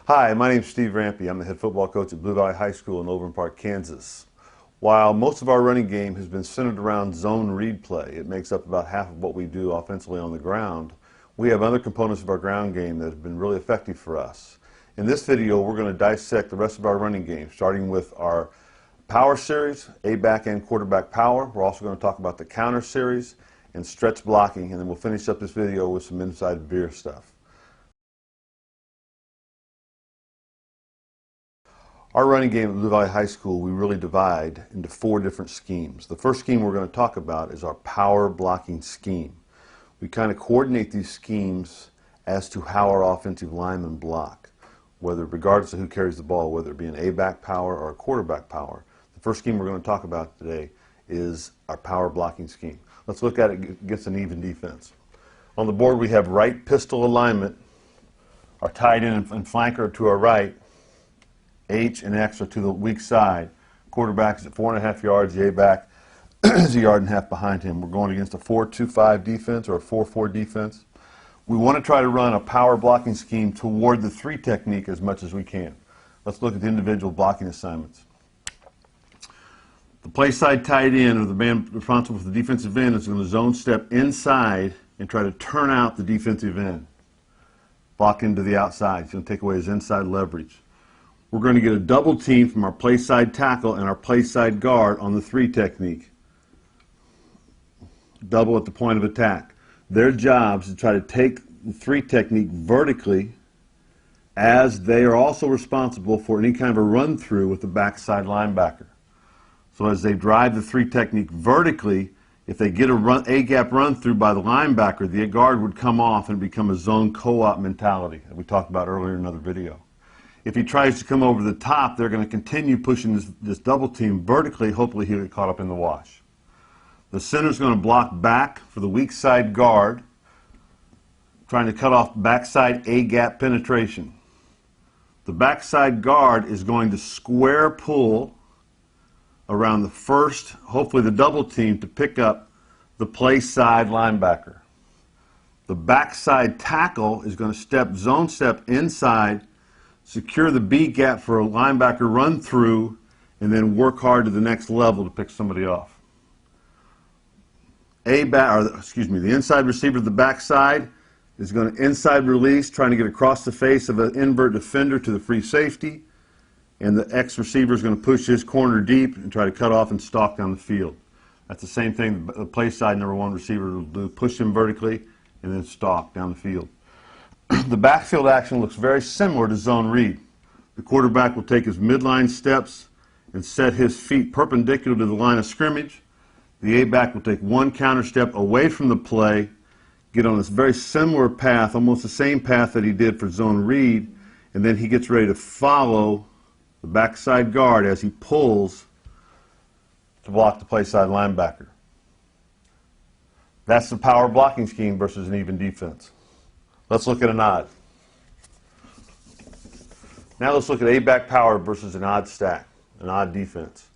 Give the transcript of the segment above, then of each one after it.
Hi, my name is Steve Rampy. I'm the head football coach at Blue Valley High School in Overland Park, Kansas. While most of our running game has been centered around zone read play, it makes up about half of what we do offensively on the ground, we have other components of our ground game that have been really effective for us. In this video, we're going to dissect the rest of our running game, starting with our power series, A-back and quarterback power. We're also going to talk about the counter series and stretch blocking, and then we'll finish up this video with some inside veer stuff. Our running game at Blue Valley High School, we really divide into 4 different schemes. The first scheme we're going to talk about is our power blocking scheme. We kind of coordinate these schemes as to how our offensive linemen block, regardless of who carries the ball, whether it be an A-back power or a quarterback power. The first scheme we're going to talk about today is our power blocking scheme. Let's look at it against an even defense. On the board we have right pistol alignment. Our tight end and flanker to our right. H and X are to the weak side. Quarterback is at 4.5 yards. The A-back is 1.5 yards behind him. We're going against a 4-2-5 defense or a 4-4 defense. We want to try to run a power blocking scheme toward the 3 technique as much as we can. Let's look at the individual blocking assignments. The play side tight end, or the man responsible for the defensive end, is going to zone step inside and try to turn out the defensive end. Block into the outside. He's going to take away his inside leverage. We're going to get a double team from our play side tackle and our play side guard on the 3 technique. Double at the point of attack. Their job is to try to take the 3 technique vertically, as they are also responsible for any kind of a run through with the backside linebacker. So as they drive the 3 technique vertically, if they get a gap run through by the linebacker, the guard would come off and become a zone co-op mentality that we talked about earlier in another video. If he tries to come over the top, they're going to continue pushing this double team vertically. Hopefully he'll get caught up in the wash. The center is going to block back for the weak side guard, trying to cut off backside A-gap penetration. The backside guard is going to square pull around the first, hopefully the double team, to pick up the play side linebacker. The backside tackle is going to zone step inside, secure the B gap for a linebacker run through, and then work hard to the next level to pick somebody off. The inside receiver to the backside is going to inside release, trying to get across the face of an invert defender to the free safety, and the X receiver is going to push his corner deep and try to cut off and stalk down the field. That's the same thing the play side number 1 receiver will do, push him vertically and then stalk down the field. The backfield action looks very similar to zone read. The quarterback will take his midline steps and set his feet perpendicular to the line of scrimmage. The A-back will take 1 counter step away from the play, get on this very similar path, almost the same path that he did for zone read, and then he gets ready to follow the backside guard as he pulls to block the play side linebacker. That's the power blocking scheme versus an even defense. Let's look at an odd. Now let's look at A-back power versus an odd stack, an odd defense.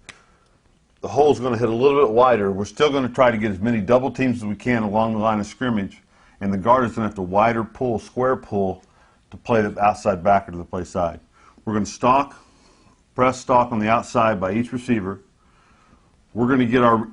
The hole's going to hit a little bit wider. We're still going to try to get as many double teams as we can along the line of scrimmage, and the guard is going to have to wider pull, square pull, to play the outside backer to the play side. We're going to press stalk on the outside by each receiver. We're going to get our